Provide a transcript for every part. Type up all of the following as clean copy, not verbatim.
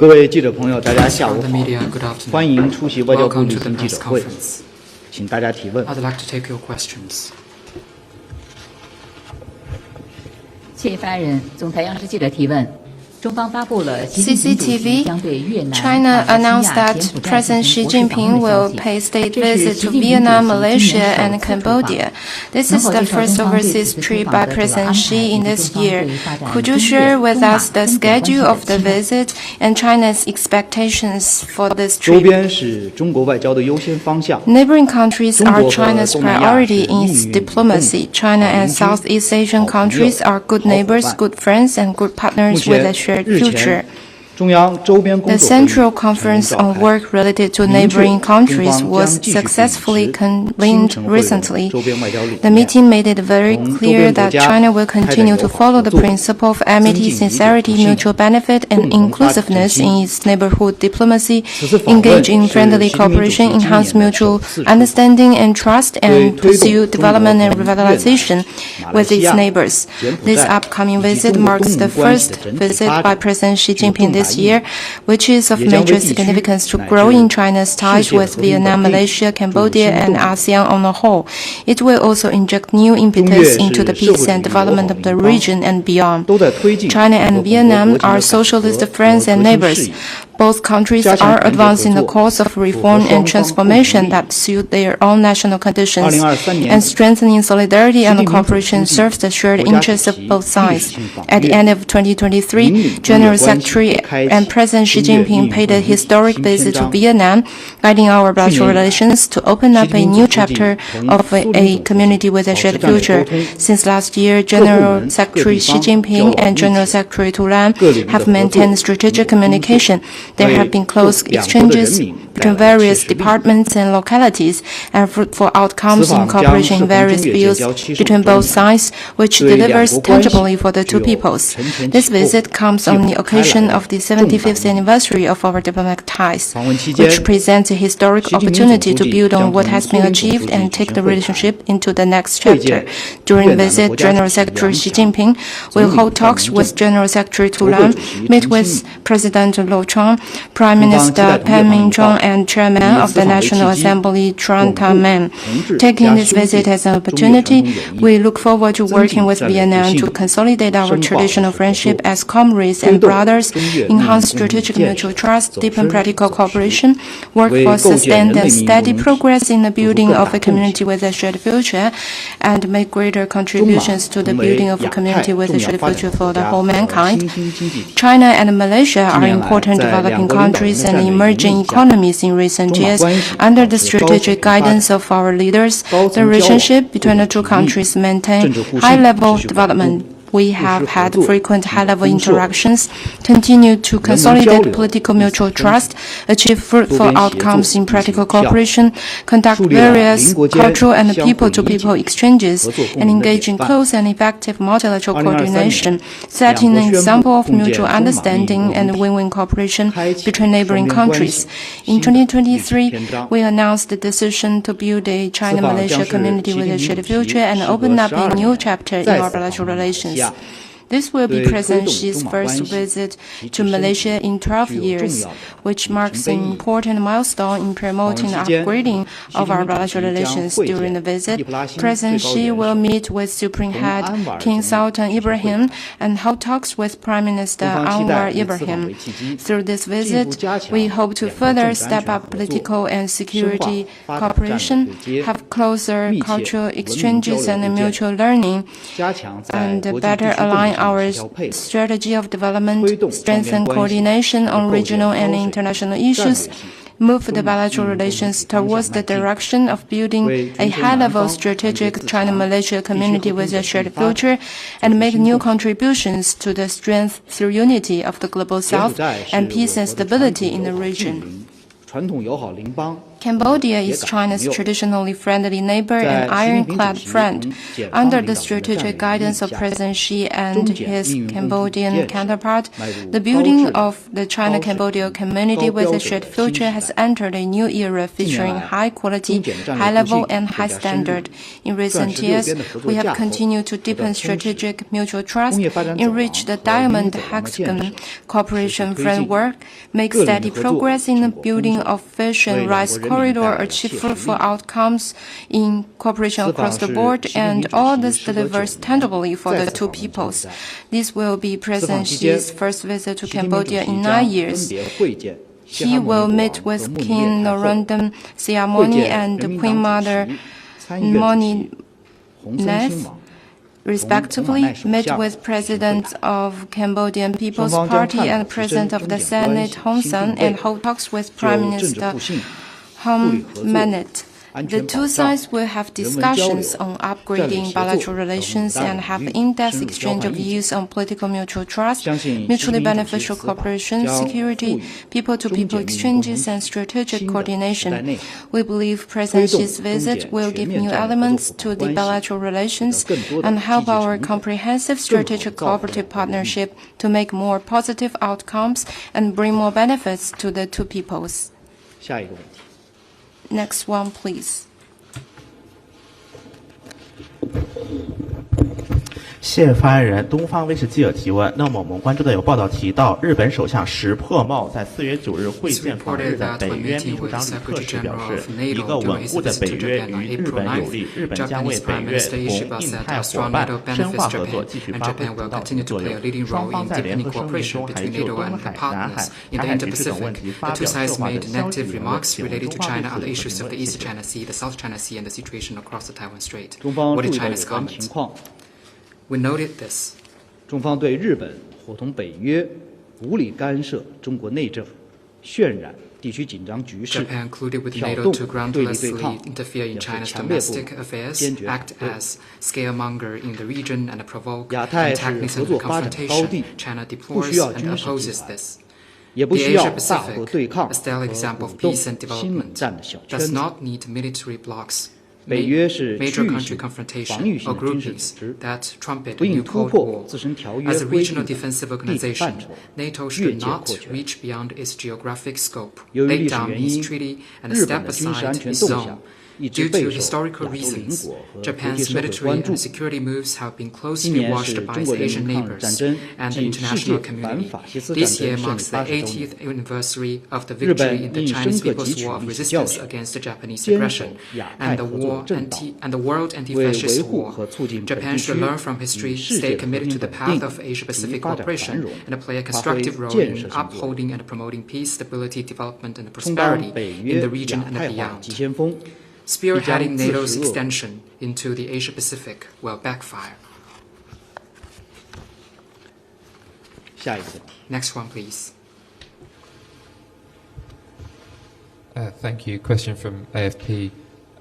各位记者朋友，大家下午好，欢迎出席外交部例行记者会，请大家提问。谢谢发言人。总台央视记者提问。 CCTV, China announced that President Xi Jinping will pay state visit to Vietnam, Malaysia, and Cambodia. This is the first overseas trip by President Xi in this year. Could you share with us the schedule of the visit and China's expectations for this trip? Neighboring countries are China's priority in its diplomacy. China and Southeast Asian countries are good neighbors, good friends, and good partners with a shared future. The Central Conference on Work related to neighboring countries was successfully convened recently. The meeting made it very clear that China will continue to follow the principle of amity, sincerity, mutual benefit, and inclusiveness in its neighborhood diplomacy, engage in friendly cooperation, enhance mutual understanding and trust, and pursue development and revitalization with its neighbors. This upcoming visit marks the first visit by President Xi Jinping this year, which is of major significance to growing China's ties with Vietnam, Malaysia, Cambodia, and ASEAN on the whole. It will also inject new impetus into the peace and development of the region and beyond. China and Vietnam are socialist friends and neighbors. Both countries are advancing the course of reform and transformation that suit their own national conditions, and strengthening solidarity and cooperation serves the shared interests of both sides. At the end of 2023, General Secretary and President Xi Jinping paid a historic visit to Vietnam, guiding our bilateral relations to open up a new chapter of a community with a shared future. Since last year, General Secretary Xi Jinping and General Secretary Tu Lan have maintained strategic communication. There have been close exchanges between various departments and localities and fruitful outcomes in cooperation in various fields between both sides, which delivers tangibly for the two peoples. This visit comes on the occasion of the 75th anniversary of our diplomatic ties, which presents a historic opportunity to build on what has been achieved and take the relationship into the next chapter. During the visit, General Secretary Xi Jinping will hold talks with General Secretary Tu Lan, meet with President Lo Chang, Prime Minister Pan Min-chong, and Chairman of the National Assembly Tran Ta-man. Taking this visit as an opportunity, we look forward to working with Vietnam to consolidate our traditional friendship as comrades and brothers, enhance strategic mutual trust, deepen practical cooperation, work for sustained and steady progress in the building of a community with a shared future, and make greater contributions to the building of a community with a shared future for the whole mankind. China and Malaysia are important developing countries and emerging economies in recent years. Under the strategic guidance of our leaders, the relationship between the two countries maintain high-level development. We have had frequent high-level interactions, continued to consolidate political mutual trust, achieve fruitful outcomes in practical cooperation, conduct various cultural and people-to-people exchanges, and engage in close and effective multilateral coordination, setting an example of mutual understanding and win-win cooperation between neighboring countries. In 2023, we announced the decision to build a China-Malaysia community with a shared future and open up a new chapter in our bilateral relations. This will be President Xi's first visit to Malaysia in 12 years, which marks an important milestone in promoting the upgrading of our bilateral relations. During the visit, President Xi will meet with Supreme Head King Sultan Ibrahim and hold talks with Prime Minister Anwar Ibrahim. Through this visit, we hope to further step up political and security cooperation, have closer cultural exchanges and mutual learning, and better align our strategy of development, strengthen coordination on regional and international issues, move the bilateral relations towards the direction of building a high-level strategic China-Malaysia community with a shared future, and make new contributions to the strength through unity of the global South and peace and stability in the region. Cambodia is China's traditionally friendly neighbor and ironclad friend. Under the strategic guidance of President Xi and his Cambodian counterpart, the building of the China-Cambodia community with a shared future has entered a new era featuring high quality, high level, and high standard. In recent years, we have continued to deepen strategic mutual trust, enrich the Diamond Hexagon cooperation framework, make steady progress in the building of fish and rice corridor, achieve fruitful outcomes in cooperation across the board, and all this delivers tangibly for the two peoples. This will be President Xi's first visit to Cambodia in 9 years. He will meet with King Norodom Sihamoni and Queen Mother Moni Neth, respectively, met with President of Cambodian People's Party and President of the Senate Hun Sen, and hold talks with Prime Minister Hun Manet. The two sides will have discussions on upgrading bilateral relations and have in-depth exchange of views on political mutual trust, mutually beneficial cooperation, security, people-to-people exchanges, and strategic coordination. We believe President Xi's visit will give new elements to the bilateral relations and help our comprehensive strategic cooperative partnership to make more positive outcomes and bring more benefits to the two peoples. Next one, please. 谢发言人，东方卫视记者提问。那么我们关注的有报道提到，日本首相石破茂在4月9日会见访日的北约秘书长吕克时表示，一个稳固的北约与日本有利，日本将为北约同印太伙伴深化合作继续发挥主导作用。双方在联合声明中还就东海、南海、台海局势等问题发表对话的相关言论，请问东方对此有何意见？中方注意到有关情况。We noted this. 中方对日本伙同北约无理干涉中国内政、渲染地区紧张局势、 Japan colluded with 挑 NATO 动 to 对立对 groundlessly 抗， interfere in 也是 China's 强烈不 domestic affairs, 坚决 act 反对。 as scaremonger in the region and provoke 亚太是 antagonism 合 and 作发展的高地， confrontation. China 不需 deplores 要 and 军事 opposes 集团， this. 也不 The 需要 Asia 大国对 Pacific, 抗 a stellar 和 example 鼓 of 动 peace and 新冷 development, 战的小圈 does 子。 not need military blocks, 北约是区 major 域 country 性、防 confrontation, 御性 or 的军事 groupings 组织， that trumpet 不 a 应 new 突 Cold 破 War. 自身条约 As a 规 regional 定的 defensive 地理 organization, 范畴， NATO 越 should 界 not 扩权。 reach beyond its geographic scope, 由于 lay 历史 down 原 its 因， treaty, and 日本 step 的军事安 aside 全 its 动 zone. 向一直 Due 备 to 受 historical 亚洲邻 reasons, 国和国际 Japan's 社会 military 关注 and。security moves have been 今 closely 年 watched 是 by 中 its 国人 Asian 民抗日 neighbors 战争 and the 暨世 international 界反 community. 法西斯战 This 争 year 胜利 marks the 80周年。 80th anniversary of the 日 victory 本 in the 应 Chinese 深刻汲 People's 取 War of 历史教 resistance 训， against the Japanese 坚 aggression 守亚 and 太 the 合作 war 正道， and the world 为 anti-fascist 维护 war. 和促进本 Japan 地 should 区 learn from 与 history, 世 stay 界和 committed 平 to the 稳 path 定 of Asia-Pacific 及发展繁 cooperation 荣， and play a 发挥 constructive role 建 in 设性作用， upholding and promoting peace, stability, development, and 充当 prosperity 北 in 约 the region 亚 and 太化 beyond. 急先锋， Spearheading 必将 NATO's 自食恶果。 extension into the Asia-Pacific will backfire. 下一个问题。 Next one, please. Thank you. Question from AFP.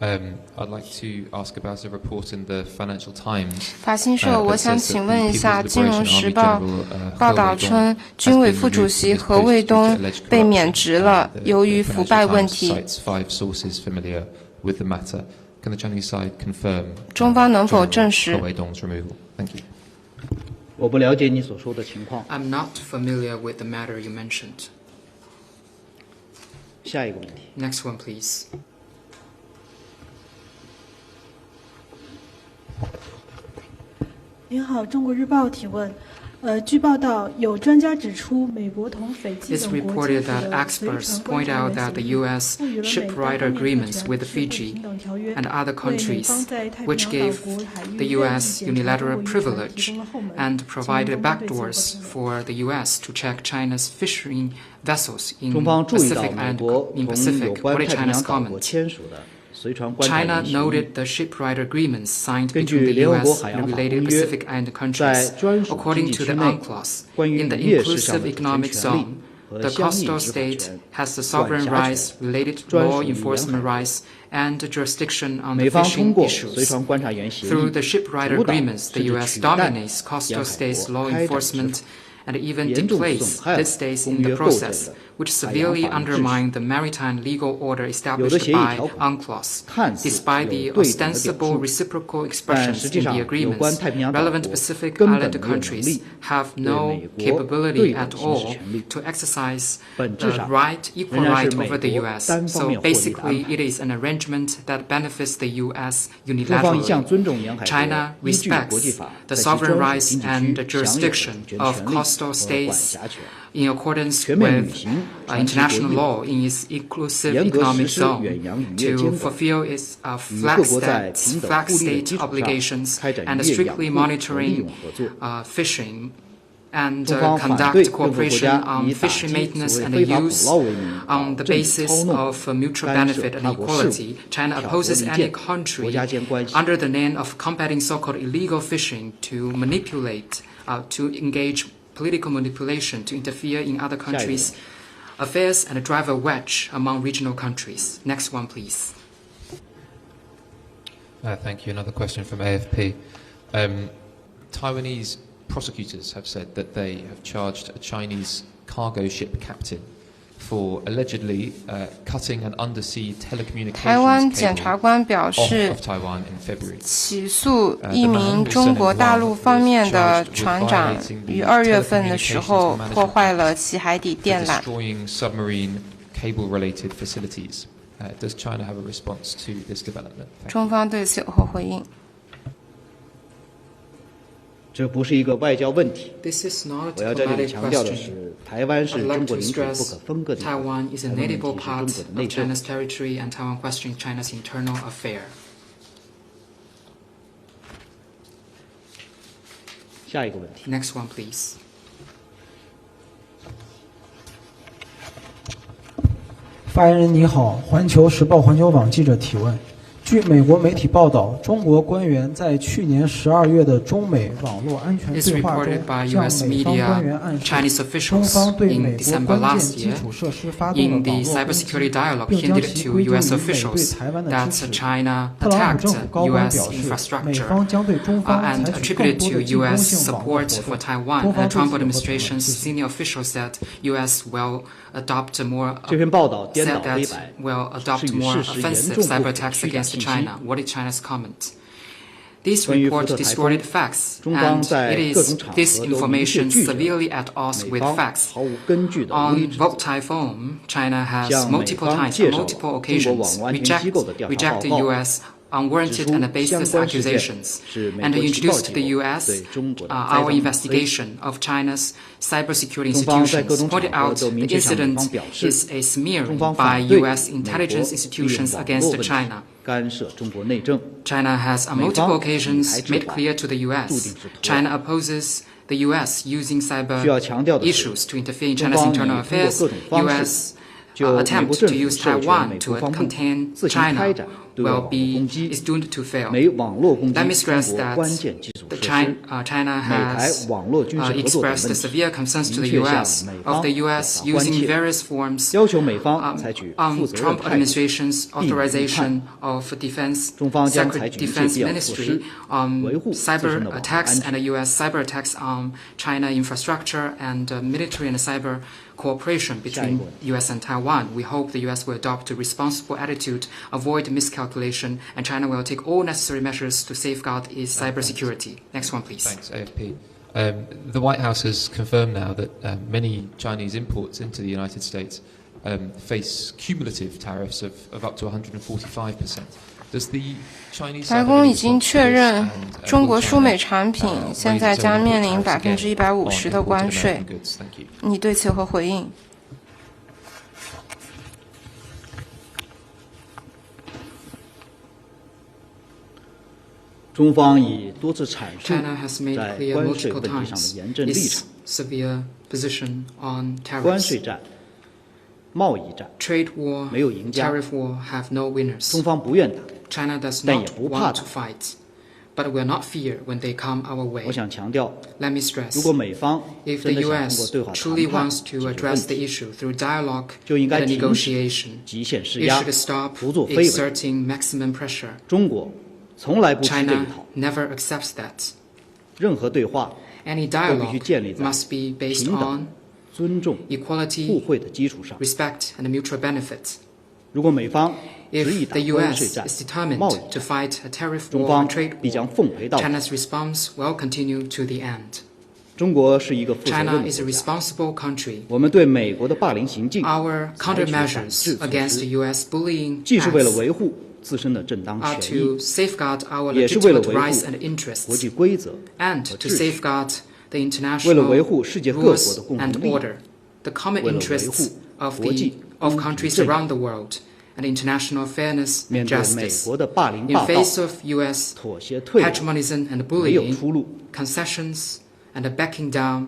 I'd like to ask about a report in the Financial Times. 法新社，我想请问一下，《金融时报》报道称，军委副主席何卫东被免职了，由于腐败问题。 Five sources familiar with the matter. Can the Chinese side confirm 中方能否证实？ 何卫东 's removal? Thank you. 我不了解你所说的情况。 I'm not familiar with the matter you mentioned. 下一个问题。 Next one, please. 您好，中国日报提问。据报道，有专家指出，美国同斐济 It's 等国 reported 签署 that 的 experts 随船 point 观察 out 员 that the 协议 U.S. 赋予了美 shipwriter 单方面 agreements 特权 with the 是否 Fiji 平等条约 and other 为美 countries, 方在太平 which 洋 gave 岛国海域 the 任意 U.S. 检查货 unilateral 运船提 privilege 供了后门， and 请 provided 中方对此有何 backdoors 评论？ for the U.S. to check China's fishing vessels in 中方注意到 Pacific 美 and 国 in 同有 Pacific. 关 What is 太平 China's 洋岛国 comment? 签署的随船观察 China 员协议。 noted the shipwriter agreements signed 根 between 据 the 联合国 U.S. 海 and 洋法 related 公约， Pacific Island 在 countries. 专属 According 经济 to 区 the 内 UNCLOS, 关于 in the 渔业事项 inclusive 的主权 economic 权利 zone, 和 the 相应 coastal 执法 state 权、 has the 管 sovereign 辖 rights, 权、 related 专 law 属于沿 enforcement 海。 rights, and jurisdiction on 美 the 方通 fishing 过随 issues. 船观察员协议， Through the shipwriter 主导 agreements, the 甚至 U.S. 取代 dominates 沿 coastal 海 states' 国 law 开展执 enforcement 法， and even 严重 deplace 损害了 these states 公 in the 约构建 process, 的 which severely undermine the maritime legal order established by UNCLOS. Despite the ostensible reciprocal expressions in the agreements, relevant Pacific Island countries have no capability at all to exercise the equal right over the U.S. So basically, it is an arrangement that benefits the U.S. unilaterally. China respects the sovereign rights and jurisdiction of coastal states in accordance with international law in its exclusive economic zone to fulfill its flag state obligations and strictly monitoring fishing and conduct cooperation on fishery maintenance and use on the basis of mutual benefit and equality. China opposes any country under the name of combating so-called illegal fishing to manipulate, to engage political manipulation, to interfere in other countries' affairs and drive a wedge among regional countries. Next one, please. Thank you. Another question from AFP. Taiwanese prosecutors have said that they have charged a Chinese cargo ship captain for allegedly cutting an undersea telecommunications cable off Taiwan in February. 起诉一名中国大陆方面的船长于2月份的时候破坏了其海底电缆。 Destroying submarine cable-related facilities. Does China have a response to this development? 中方对此有何回应？ 这不是一个外交问题。 This is not 我 a 要在这里 diplomatic 强调的 question. 是，台湾是 I'd 中 like 国 to 领土不可 stress 分割的一部分。 Taiwan is a 台湾问题 inedible 是中 part 国的 of 内政。 China's territory, and Taiwan question China's internal affair. 下一个问题。 Next one, please. 发言人你好，环球时报环球网记者提问：据美国媒体报道，中国官员在去年12月的中美网络安全对话中，向美方官员暗示，中方对美国关键基础设施发动了网络攻击，并将其归咎于美对台湾的支持。特朗普政府高官表示，美方将对中方采取更多的进攻性网络活动。中方对此有何回应？ 这篇报道颠倒黑 that 白， will 是 adopt 与 more 事实严 offensive 重不 cyber 符 attacks 虚假 against 信息。 China. What is China's comment? This 关于 report 福特台风， distorted facts, 中方 and 在 it 各 is 种场合 this 都明确 information 拒绝 severely at odds 美 with 方 facts. 毫无根据的无理 On 指 Vogue 责， Typhoon, China has 向美 multiple 方 times, 介 on 绍了 multiple 中国 occasions, 网络安全机构的调查 reject 报 the 告， U.S. unwarranted 指出 and 相 baseless 关事件 accusations, 是美 and 国情报 introduced 机 the 构 U.S. 对中国的 our 栽赃抹黑。 investigation of China's cybersecurity 中方在各 institutions, 种 pointed 场合 out 都 the 明确向美 incident 方表示， is a smearing 中方 by 反对 U.S. 美国 intelligence 利 institutions 用网 against 络问题 China. 干涉中国内政。 China has on 美 multiple 方 occasions 以台制 made 华 clear to the 注 U.S. 定是拖。 China opposes the U.S. using 需要强调 cyber 的是， issues to interfere in 中 China's 方以 internal 通过 affairs. 各种方式 U.S. 就美国 attempt 政 to 府 use 授权 Taiwan 美 to 国方面 contain 自行开 China 展对外 will 网络 be 攻击。 is doomed to fail. 美网络攻击 Let me 中 stress 国 that 关键基础 the 设施。 China 美台 has 网络军事合作等 expressed 问题， severe concerns to the 明确向 U.S. 美 of 方 the 表 U.S. 达关 using 切， various forms 要求美方采取负 on 责任 Trump 态度， administration's 避免误判。 authorization of defense 中方将采 Secret 取一切 Defense 必要措施， Ministry on 维护自身 cyber 的网络安 attacks 全 and。U.S. cyber attacks on China infrastructure and military and cyber cooperation between U.S. and Taiwan. We hope the U.S. will adopt a responsible attitude, avoid miscalculation, and China will take all necessary measures to safeguard its cybersecurity. Next one, please. Thanks, AFP. The White House has confirmed now that many Chinese imports into the United States face cumulative tariffs of up to 145%. Does the Chinese 白宫已经确认，中国输美产品现在将面临150%的关税。你对此有何回应？ 中方已多次阐述 China has made 在 clear 关税 multiple 问题上的 times 严正立 its 场。 severe position on 关 tariffs. 税战、贸易战， Trade war, 没有赢家。 tariff war have no winners. 中方不愿打， China does 但也 not 不怕 want 打。 to fight, but will not fear when they come our 我 way. 想强调， Let me 如 stress, 果美方 if 真 the 的想通过 U.S. 对话 truly 谈判 wants 解 to 决问 address the 题， issue through dialogue 就应该 and 停止 negotiation, 极限施 it 压， should stop 不做绯闻。 exerting maximum pressure. 中国从来不吃这一 China 套， never accepts that. 任何对话 Any 都必须 dialogue 建立在 must be based 平 on 等、尊重、互惠的基础上。respect and mutual benefit. 如果美方执意 If 打 the 关税 U.S. 战、 is 贸 determined 易 to 战， fight a tariff 中 war 方 or trade 必将 war, 奉陪到底。 China's response will continue to the end. 中国是一个负责任 China 的 is a 国家， responsible country. 我们对美国的霸凌行径 Our 采取反 countermeasures 制措 against the 施， U.S. bullying 既是为了 acts 维护自身的正当 are 权 to 益， safeguard our 也是为了 legitimate 维 rights 护 and 国 interests 际规则 and 和 to 秩序， safeguard the 为了 international 维护世界各国 rules 的共 and 同利益， order, the common 为了维 interests 护 of 国际 countries 正义。 around the world and international fairness 面 and 对美 justice. 国的霸凌 In 霸道、 face of U.S. 妥协退让， hegemonism and 没有 bullying, 出路。 concessions and backing down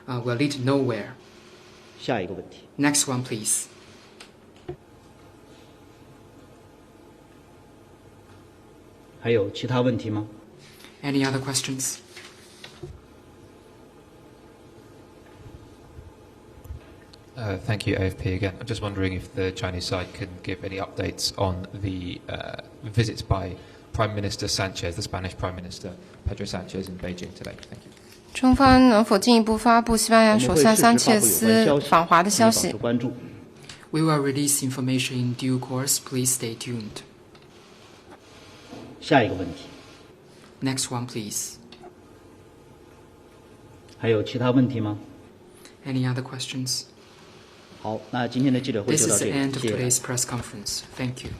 will lead nowhere. 下一个问题， Next one, please. 还有其他问题吗？ Any other questions? Thank you, AFP again. I'm just wondering if the Chinese side can give any updates on the visits by Prime Minister Sanchez, the Spanish Prime Minister Pedro Sanchez in Beijing today. Thank you. 中方能否进一步发布西班牙首相桑切斯访华的消息？ 请保持关注。 We will release information in due course. Please stay tuned. 下一个问题， Next one, please. 还有其他问题吗？ Any other questions? 好，那今天的记者会 This 就到 is 这 the 里， end of 谢谢大家。 today's press conference. Thank you.